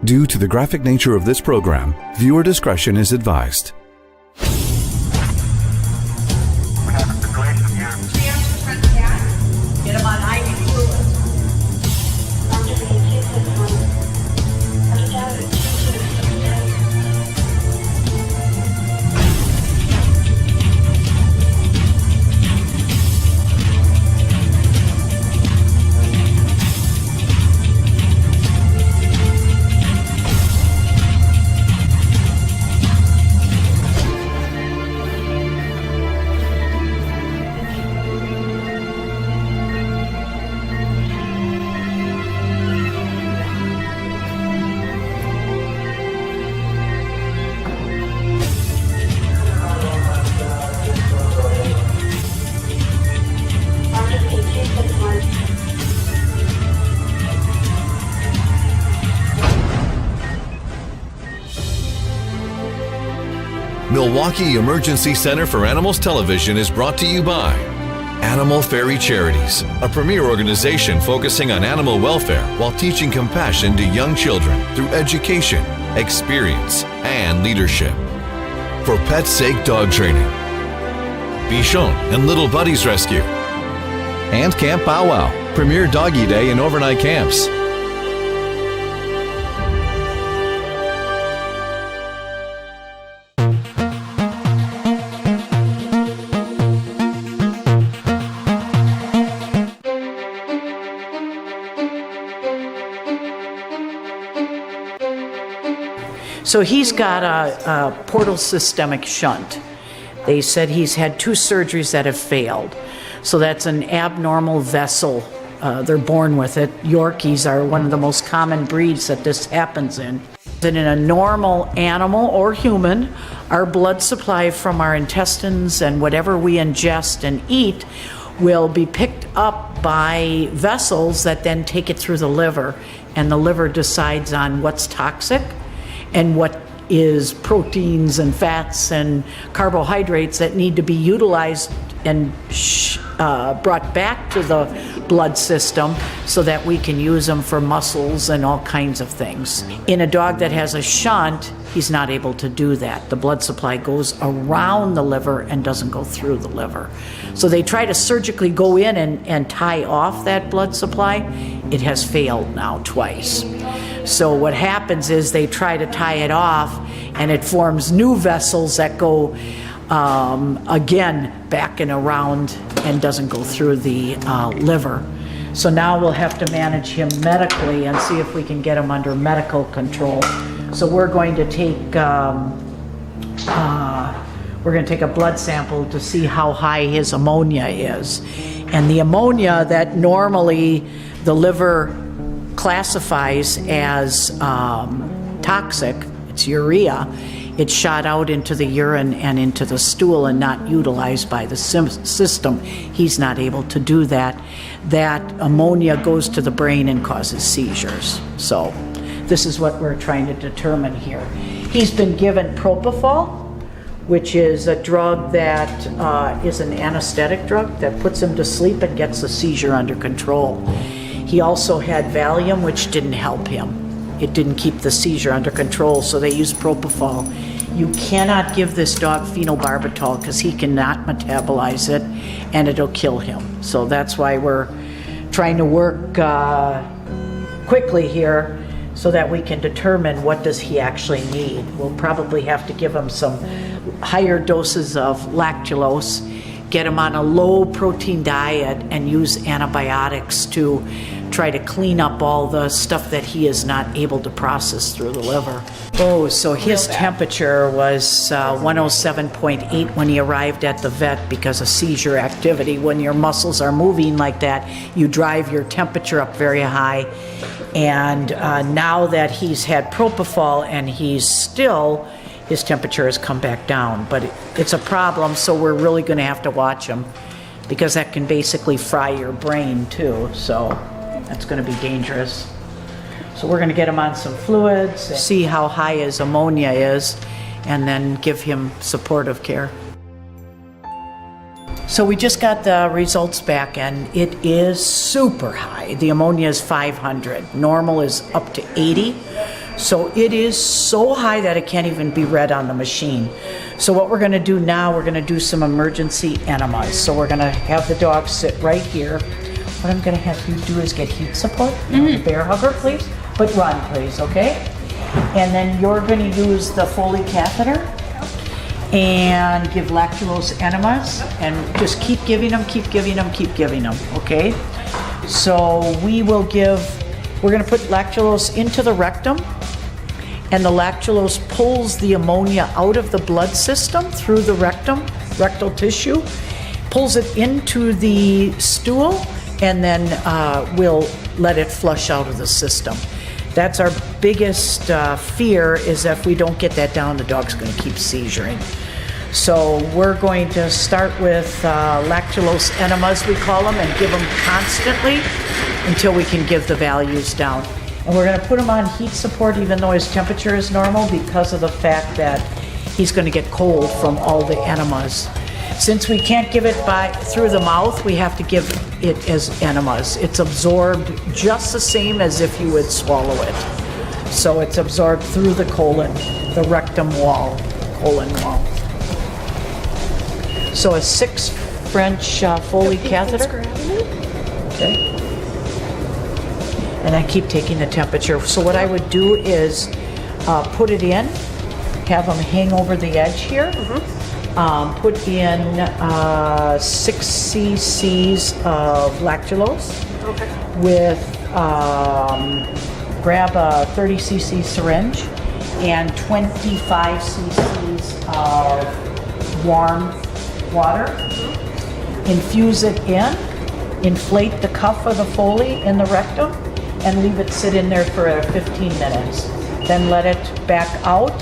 Due to the graphic nature of this program, viewer discretion is advised. Get him on IV fluid. Milwaukee Emergency Center for Animals Television is brought to you by Animal Fairy Charities, a premier organization focusing on animal welfare while teaching compassion to young children through education, experience, and leadership. For Pet's Sake Dog Training, Bichon and Little Buddies Rescue, and Camp Bow Wow, premier doggy day and overnight camps. So he's got a portal systemic shunt. They said he's had 2 surgeries that have failed. So that's an abnormal vessel. They're born with it. Yorkies are one of the most common breeds that this happens in. And in a normal animal or human, our blood supply from our intestines and whatever we ingest and eat will be picked up by vessels that then take it through the liver. And the liver decides on what's toxic and what is proteins and fats and carbohydrates that need to be utilized and brought back to the blood system so that we can use them for muscles and all kinds of things. In a dog that has a shunt, he's not able to do that. The blood supply goes around the liver and doesn't go through the liver. So they try to surgically go in and tie off that blood supply. It has failed now twice. So what happens is they try to tie it off and it forms new vessels that go again back and around and doesn't go through the liver. So now we'll have to manage him medically and see if we can get him under medical control. So we're going to take a blood sample to see how high his ammonia is. And the ammonia that normally the liver classifies as toxic, it's urea, it's shot out into the urine and into the stool and not utilized by the system. He's not able to do that. That ammonia goes to the brain and causes seizures. So this is what we're trying to determine here. He's been given propofol, which is a drug that is an anesthetic drug that puts him to sleep and gets the seizure under control. He also had Valium, which didn't help him. It didn't keep the seizure under control, so they used propofol. You cannot give this dog phenobarbital because he cannot metabolize it and it'll kill him. So that's why we're trying to work quickly here so that we can determine what does he actually need. We'll probably have to give him some higher doses of lactulose, get him on a low protein diet, and use antibiotics to try to clean up all the stuff that he is not able to process through the liver. Oh, so his temperature was 107.8 when he arrived at the vet because of seizure activity. When your muscles are moving like that, you drive your temperature up very high. And now that he's had propofol and his temperature has come back down. But it's a problem, so we're really going to have to watch him because that can basically fry your brain too. So that's going to be dangerous. So we're going to get him on some fluids, see how high his ammonia is, and then give him supportive care. So we just got the results back and it is super high. The ammonia is 500. Normal is up to 80. So it is so high that it can't even be read on the machine. So what we're gonna do now, we're gonna do some emergency enemas. So we're gonna have the dog sit right here. What I'm gonna have you do is get heat support. Bear hugger, please. But run, please, okay? And then you're gonna use the Foley catheter and give lactulose enemas and just keep giving them, keep giving them, keep giving them, okay? So we're gonna put lactulose into the rectum, and the lactulose pulls the ammonia out of the blood system through the rectal tissue, pulls it into the stool, and then we'll let it flush out of the system. That's our biggest fear, is if we don't get that down, the dog's gonna keep seizuring. So we're going to start with lactulose enemas, we call them, and give them constantly until we can give the values down. And we're gonna put him on heat support even though his temperature is normal, because of the fact that he's gonna get cold from all the enemas. Since we can't give it through the mouth, we have to give it as enemas. It's absorbed just the same as if you would swallow it. So it's absorbed through the colon, the rectum wall, colon wall. So a 6 French Foley catheter. Okay. And I keep taking the temperature. So what I would do is put it in, have them hang over the edge here. Put in 6 cc's of lactulose. Okay. With, grab a 30 cc syringe and 25 cc's of warm water. Infuse it in, inflate the cuff of the Foley in the rectum, and leave it sit in there for 15 minutes. Then let it back out,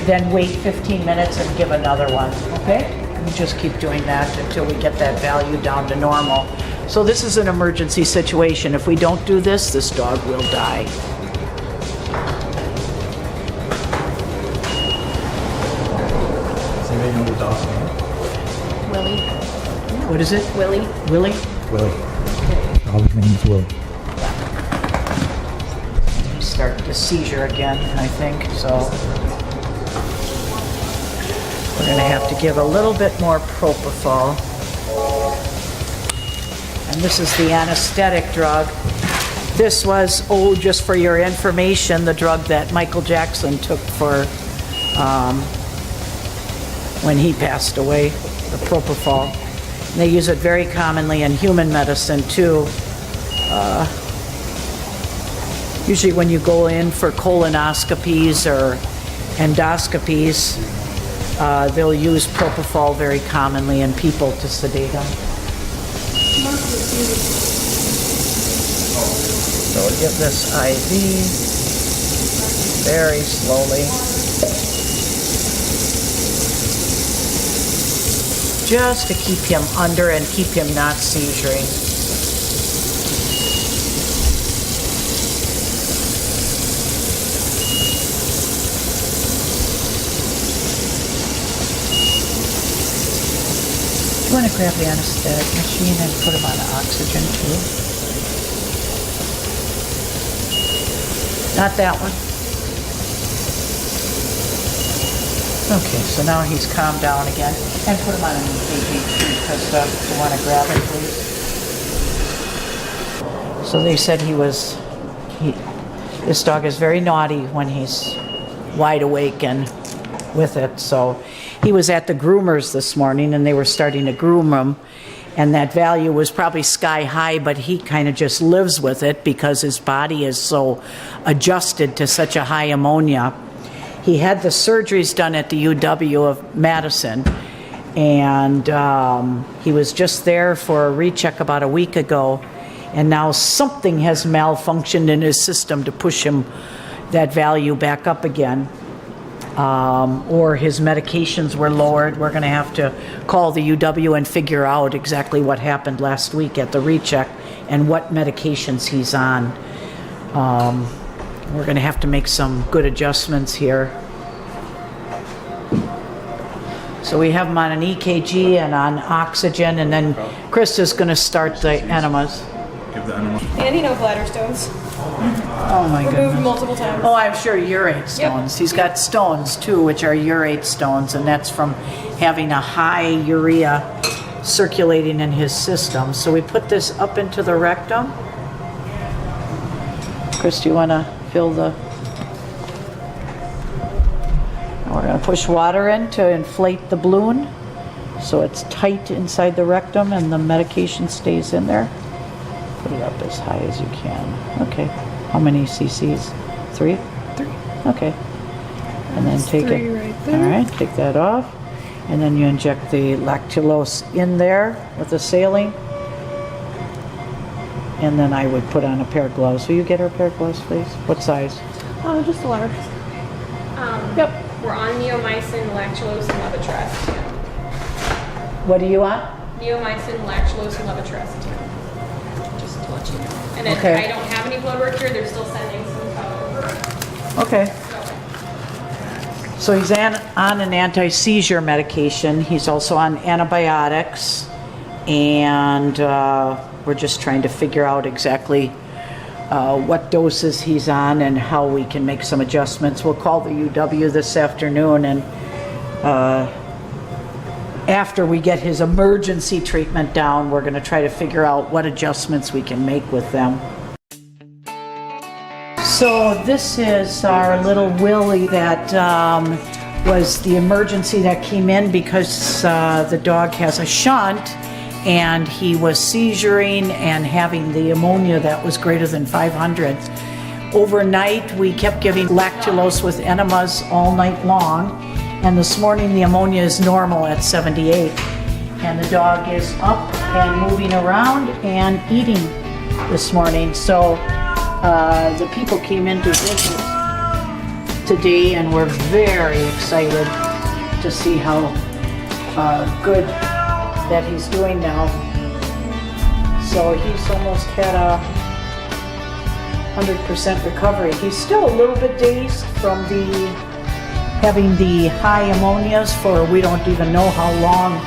then wait 15 minutes and give another one, okay? And just keep doing that until we get that value down to normal. So this is an emergency situation. If we don't do this, this dog will die. Does anybody know the dog's name? Willie. What is it? Willie. Willie? Willie. Dog's name is Willie. Start the seizure again, I think, so. We're gonna have to give a little bit more propofol. And this is the anesthetic drug. This was, just for your information, the drug that Michael Jackson took for when he passed away, the propofol. And they use it very commonly in human medicine too. Usually when you go in for colonoscopies or endoscopies, they'll use propofol very commonly in people to sedate them. So we'll give this IV very slowly. Just to keep him under and keep him not seizuring. You want to grab the anesthetic machine and put him on oxygen too? Not that one. Okay, so now he's calmed down again. And put him on an EKG, Krista. You want to grab it, please? So they said this dog is very naughty when he's wide awake and with it, so he was at the groomers this morning and they were starting to groom him, and that value was probably sky high, but he kind of just lives with it because his body is so adjusted to such a high ammonia. He had the surgeries done at the UW of Madison, and he was just there for a recheck about a week ago, and now something has malfunctioned in his system to push him that value back up again. Or his medications were lowered. We're going to have to call the UW and figure out exactly what happened last week at the recheck and what medications he's on. We're going to have to make some good adjustments here. So we have him on an EKG and on oxygen, and then Krista's going to start the enemas. Give the enema. Andy, no bladder stones. Oh my Removed goodness. multiple times. Oh, I'm sure urate stones. He's got stones too, which are urate stones, and that's from having a high urea circulating in his system. So we put this up into the rectum. Chris, do you want to fill the... We're going to push water in to inflate the balloon so it's tight inside the rectum and the medication stays in there. Put it up as high as you can. Okay. How many cc's? 3? 3. Okay. And then take it. Right there. All right, take that off. And then you inject the lactulose in there with the saline. And then I would put on a pair of gloves. Will you get her a pair of gloves, please? What size? Just a large. Yep. We're on neomycin, lactulose, and levetiracetam. What do you want? Neomycin, lactulose, and levetiracetam. Just to let you know. And if Okay. I don't have any blood work here, they're still sending some stuff over. Okay. So he's on an anti-seizure medication. He's also on antibiotics. And we're just trying to figure out exactly what doses he's on and how we can make some adjustments. We'll call the UW this afternoon, and after we get his emergency treatment down, we're going to try to figure out what adjustments we can make with them. So this is our little Willie that was the emergency that came in because the dog has a shunt, and he was seizuring and having the ammonia that was greater than 500. Overnight, we kept giving lactulose with enemas all night long, and this morning the ammonia is normal at 78. And the dog is up and moving around and eating this morning. So the people came in to visit today, and we're very excited to see how good that he's doing now. So he's almost had a 100% recovery. He's still a little bit dazed from having the high ammonias for we don't even know how long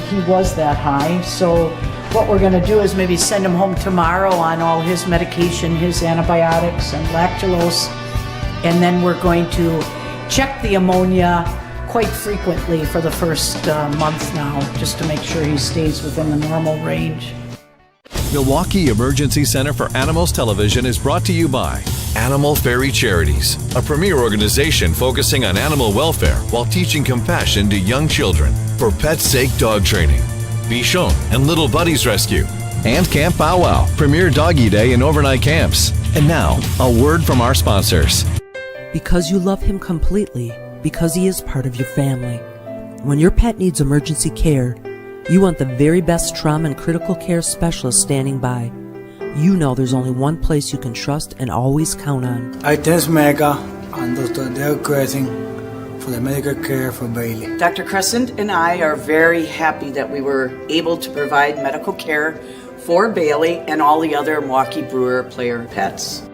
he was that high. So what we're going to do is maybe send him home tomorrow on all his medication, his antibiotics and lactulose, and then we're going to check the ammonia quite frequently for the first month now, just to make sure he stays within the normal range. Milwaukee Emergency Center for Animals Television is brought to you by Animal Fairy Charities, a premier organization focusing on animal welfare while teaching compassion to young children. For Pet's Sake Dog Training, Bichon and Little Buddies Rescue, and Camp Bow Wow, Premier Doggy Day and overnight camps. And now, a word from our sponsors. Because you love him completely, because he is part of your family. When your pet needs emergency care, you want the very best trauma and critical care specialist standing by. You know there's only one place you can trust and always count on. I test Mega and Dr. Dale Crescent for the medical care for Bailey. Dr. Crescent and I are very happy that we were able to provide medical care for Bailey and all the other Milwaukee Brewer player pets.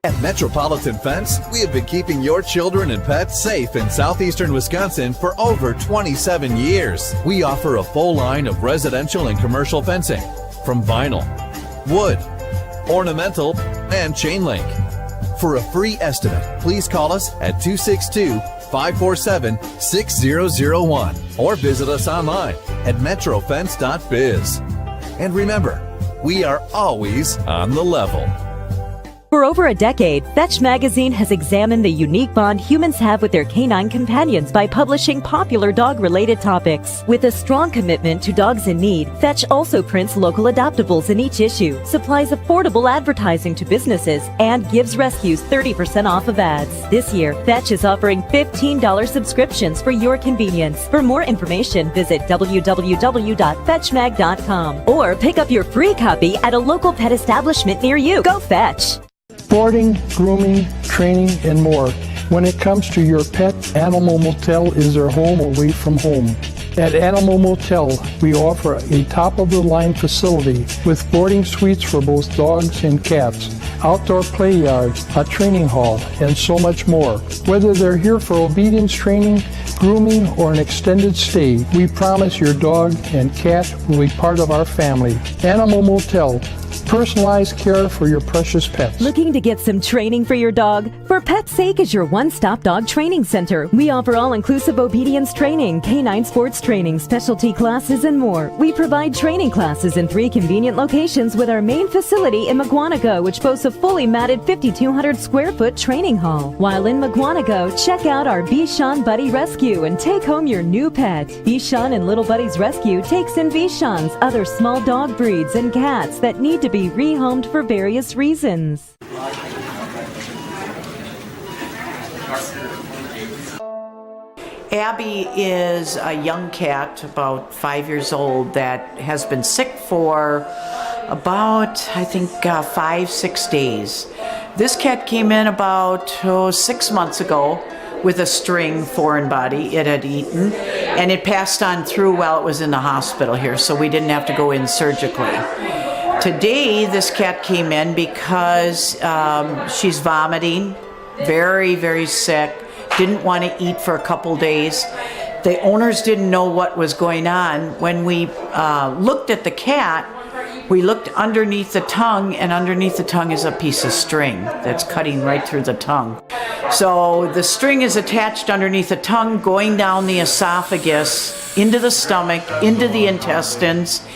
At Metropolitan Fence, we have been keeping your children and pets safe in southeastern Wisconsin for over 27 years. We offer a full line of residential and commercial fencing, from vinyl, wood, ornamental, and chain link. For a free estimate, please call us at 262-547-6001 or visit us online at metrofence.biz. And remember, we are always on the level. For over a decade, Fetch magazine has examined the unique bond humans have with their canine companions by publishing popular dog-related topics. With a strong commitment to dogs in need, Fetch also prints local adoptables in each issue, supplies affordable advertising to businesses, and gives rescues 30% off of ads. This year, Fetch is offering $15 subscriptions for your convenience. For more information, visit www.fetchmag.com or pick up your free copy at a local pet establishment near you. Go Fetch! Boarding, grooming, training, and more. When it comes to your pet, Animal Motel is their home away from home. At Animal Motel, we offer a top-of-the-line facility with boarding suites for both dogs and cats, outdoor play yards, a training hall, and so much more. Whether they're here for obedience training, grooming, or an extended stay, we promise your dog and cat will be part of our family. Animal Motel, personalized care for your precious pets. Looking to get some training for your dog? For Pet's Sake is your one-stop dog training center. We offer all-inclusive obedience training, canine sports training, specialty classes, and more. We provide training classes in 3 convenient locations with our main facility in Mugwanago, which boasts a fully matted 5,200 square foot training hall. While in Mugwanago, check out our Bichon Buddy Rescue and take home your new pet. Bichon and Little Buddies Rescue takes in Bichons, other small dog breeds, and cats that need to be rehomed for various reasons. Abby is a young cat, about 5 years old, that has been sick for about, I think, 5-6 days. This cat came in about 6 months ago with a string foreign body it had eaten, and it passed on through while it was in the hospital here, so we didn't have to go in surgically. Today, this cat came in because she's vomiting, very, very sick, didn't want to eat for a couple days. The owners didn't know what was going on. When we looked at the cat, we looked underneath the tongue, and underneath the tongue is a piece of string that's cutting right through the tongue. So the string is attached underneath the tongue, going down the esophagus, into the stomach, into the intestines,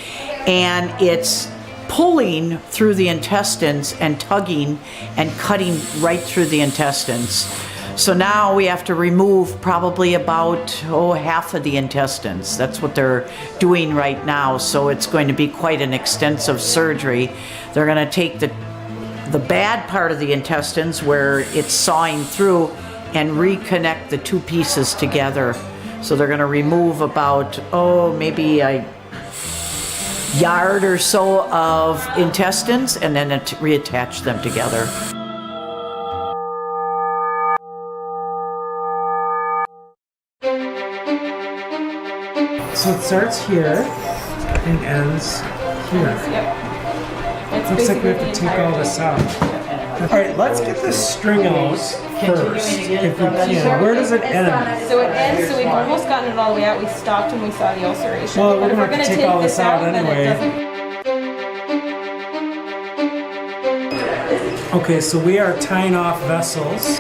and it's pulling through the intestines and tugging and cutting right through the intestines. So now we have to remove probably about half of the intestines. That's what they're doing right now. So it's going to be quite an extensive surgery. They're going to take the bad part of the intestines where it's sawing through and reconnect the 2 pieces together. So they're going to remove about, maybe a yard or so of intestines and then reattach them together. So it starts here and ends here. Yep. Looks like we have to take all this out. All right, let's get this string out first, if we can. Where does it end? So it ends, so we've almost gotten it all the way out. We stopped when we saw the ulceration. Well, But we're if gonna have to take all this out anyway. Okay, so we are tying off vessels.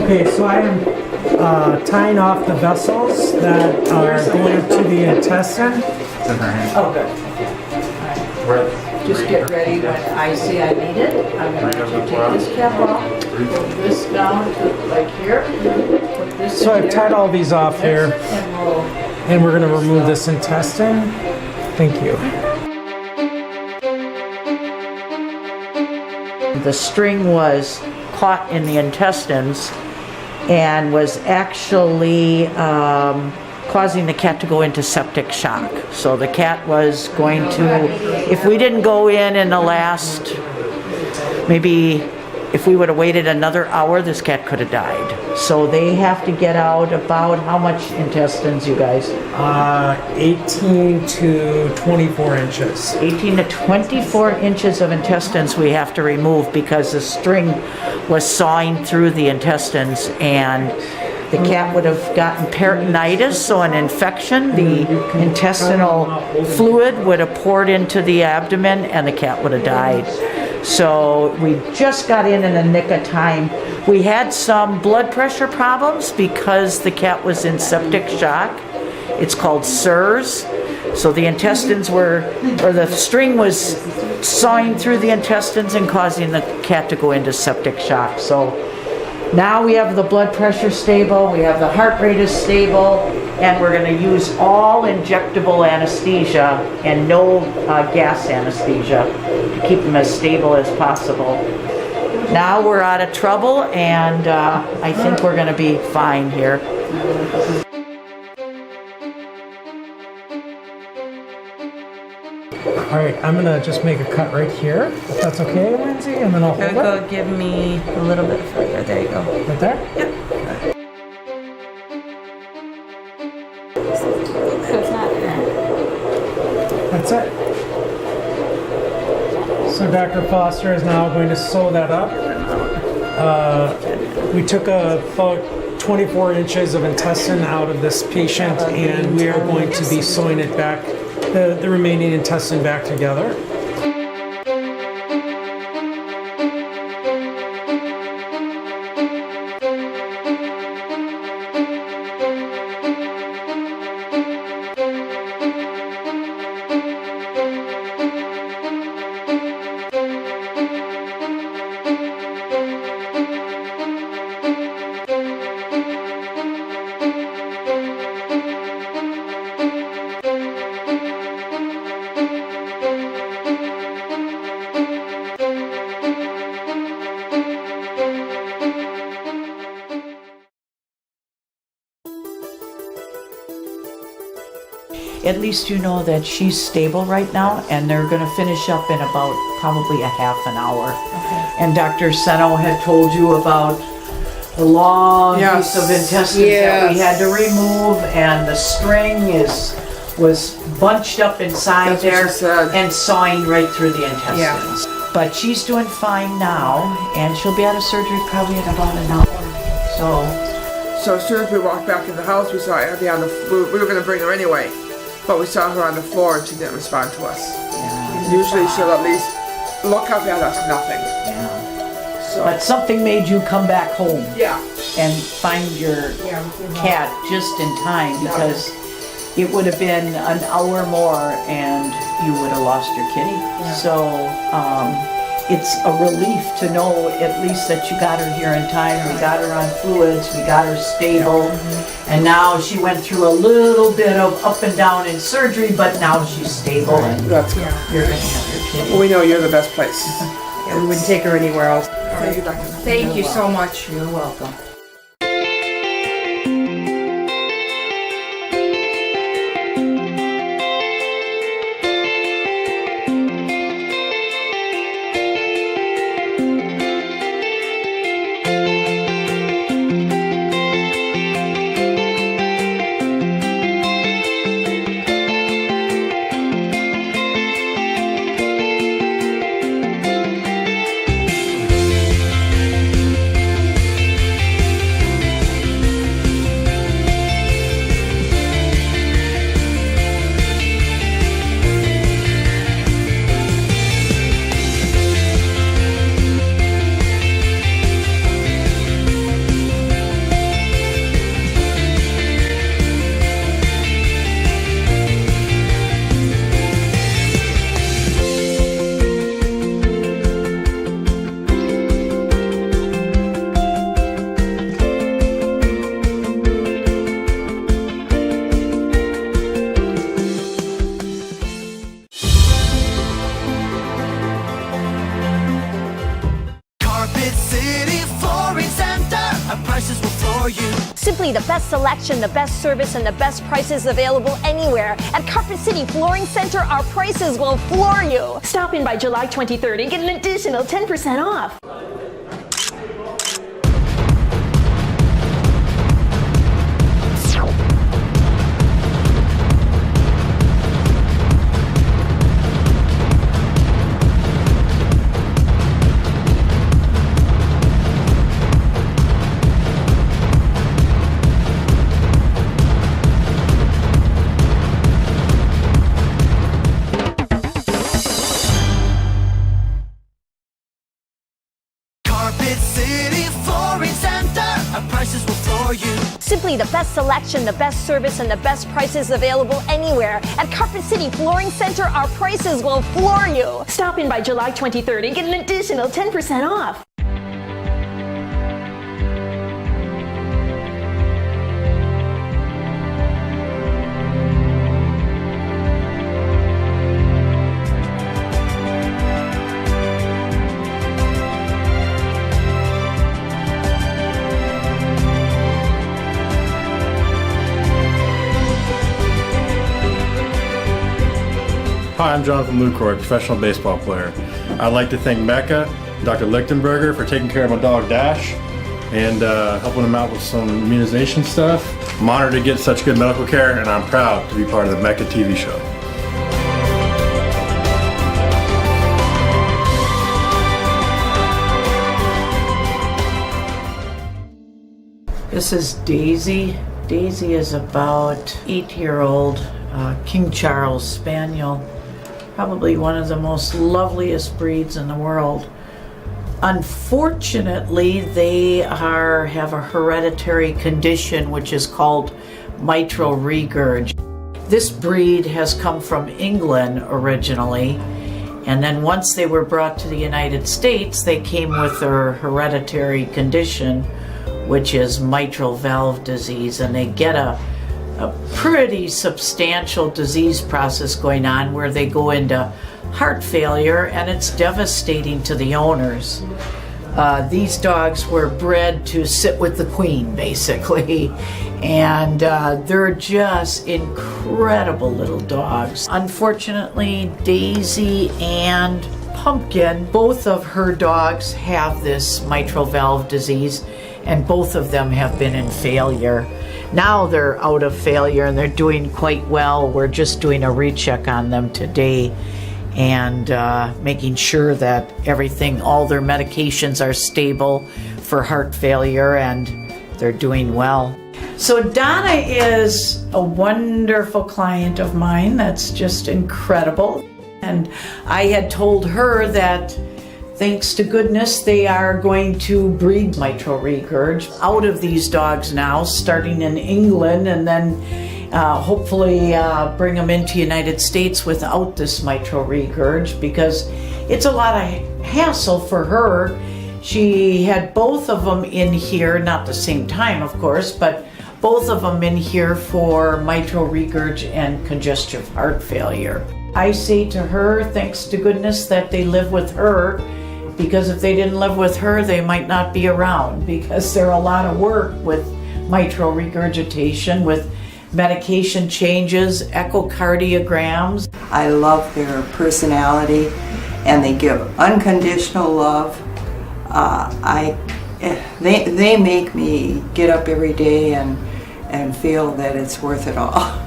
Okay, so I am tying off the vessels that are going to the intestine. Oh, good. All right. Just get ready when I say I need it. I'm going to take this cap off, put this down to like here. Put this So in I've there. tied all these off here, and we're going to remove this intestine. Thank you. The string was caught in the intestines and was actually causing the cat to go into septic shock. So the cat was going to, if we didn't go in the last, maybe if we would have waited another hour, this cat could have died. So they have to get out about how much intestines, you guys? 18 to 24 inches. 18 to 24 inches of intestines we have to remove because the string was sawing through the intestines, and the cat would have gotten peritonitis, so an infection. The intestinal fluid would have poured into the abdomen and the cat would have died. So we just got in the nick of time. We had some blood pressure problems because the cat was in septic shock. It's called SIRS. So the intestines were, or the string was sawing through the intestines and causing the cat to go into septic shock. So now we have the blood pressure stable, we have the heart rate is stable, and we're going to use all injectable anesthesia and no gas anesthesia to keep them as stable as possible. Now we're out of trouble, and I think we're going to be fine here. All right, I'm gonna just make a cut right here, if that's okay, Lindsay, and then I'll hold it. Go give me a little bit further. There you go. Right there? Yep. So it's not there. That's it. So Dr. Foster is now going to sew that up. We took about 24 inches of intestine out of this patient, and we are going to be sewing it back, the remaining intestine back together. At least you know that she's stable right now, and they're going to finish up in about probably a half an hour. Okay. And Dr. Seno had told you about the long piece of intestines that we had to remove, and the string was bunched up inside there and sawing right through the intestines. Yeah. But she's doing fine now, and she'll be out of surgery probably in about an hour. So as soon as we walked back in the house, we saw Abby on the floor. We were going to bring her anyway, but we saw her on the floor and she didn't respond to us. Yeah. Usually she'll at least look up at us, nothing. Yeah. So. But something made you come back home. Yeah. And find your cat just in time, because it would have been an hour more and you would have lost your kitty. Yeah. So it's a relief to know at least that you got her here in time. We got her on fluids, we got her stable, and now she went through a little bit of up and down in surgery, but now she's stable and that's good. You're going to have your kitty. Well, we know you're the best place. We wouldn't take her anywhere else. Thank you, Doctor. Thank you so much. You're welcome. Simply the best selection, the best service, and the best prices available anywhere. At Carpet City Flooring Center, our prices will floor you. Stop in by July 23rd and get an additional 10% off. Simply the best selection, the best service, and the best prices available anywhere. At Carpet City Flooring Center, our prices will floor you. Stop in by July 23rd and get an additional 10% off. Hi, I'm Jonathan Lucroy, professional baseball player. I'd like to thank Mecca, Dr. Lichtenberger for taking care of my dog Dash and helping him out with some immunization stuff. I'm honored to get such good medical care, and I'm proud to be part of the Mecca TV show. This is Daisy. Daisy is about 8-year-old King Charles Spaniel. Probably one of the most loveliest breeds in the world. Unfortunately, they have a hereditary condition which is called mitral regurg. This breed has come from England originally, and then once they were brought to the United States, they came with their hereditary condition, which is mitral valve disease, and they get a pretty substantial disease process going on where they go into heart failure, and it's devastating to the owners. These dogs were bred to sit with the queen, basically, and they're just incredible little dogs. Unfortunately, Daisy and Pumpkin, both of her dogs have this mitral valve disease, and both of them have been in failure. Now they're out of failure and they're doing quite well. We're just doing a recheck on them today and making sure that everything, all their medications are stable for heart failure, and they're doing well. So Donna is a wonderful client of mine that's just incredible. And I had told her that thanks to goodness, they are going to breed mitral regurg out of these dogs now, starting in England, and then hopefully bring them into United States without this mitral regurg, because it's a lot of hassle for her. She had both of them in here, not the same time, of course, but both of them in here for mitral regurg and congestive heart failure. I say to her, thanks to goodness that they live with her, because if they didn't live with her, they might not be around, because they're a lot of work with mitral regurgitation, with medication changes, echocardiograms. I love their personality, and they give unconditional love. They make me get up every day and feel that it's worth it all.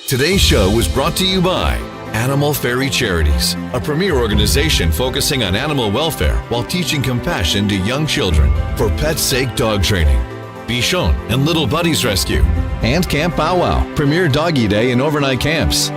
Today's show was brought to you by Animal Fairy Charities, a premier organization focusing on animal welfare while teaching compassion to young children, for Pet's Sake Dog Training, Bichon and Little Buddies Rescue, and Camp Bow Wow, premier doggy day and overnight camps.